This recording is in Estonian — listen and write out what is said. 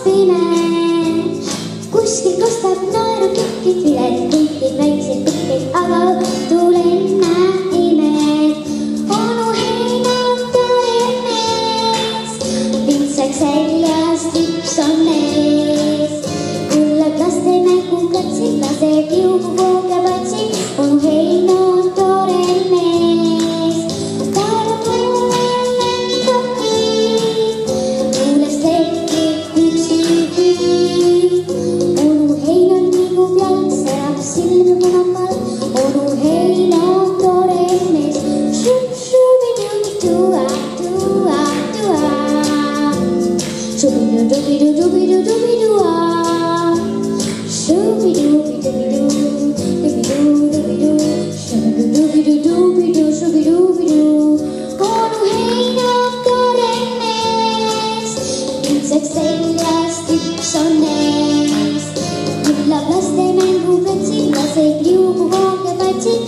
pime. Kuskil kostab naerukütid, viletkuitid, väikseid pikkid, aga õhtul enne imed. Onu Heino tore mees, pintsaks seljas, tips on ees. Kullab laste mängukatsid, laseb juhu kooge patsid. Onu Heino on tore mees. Taevab mulle lendab, kuules tekib üksi hüüd. Onu Heino liigub jalg, särab silmi punamal. Onu Heino on tore mees. Šubidu-tua, tua, tua. Šubidu-dubidu-dubidu-dubidu-a. Šubidu-bidu-bidu, dubidu-dubidu. Šubidu-dubidu-dubidu, šubidu-bidu. Onu Heino on tore mees, pintsaks seljas, tips on ees. Küllab laste mänguplatsid, laseb liugu kooge patsid.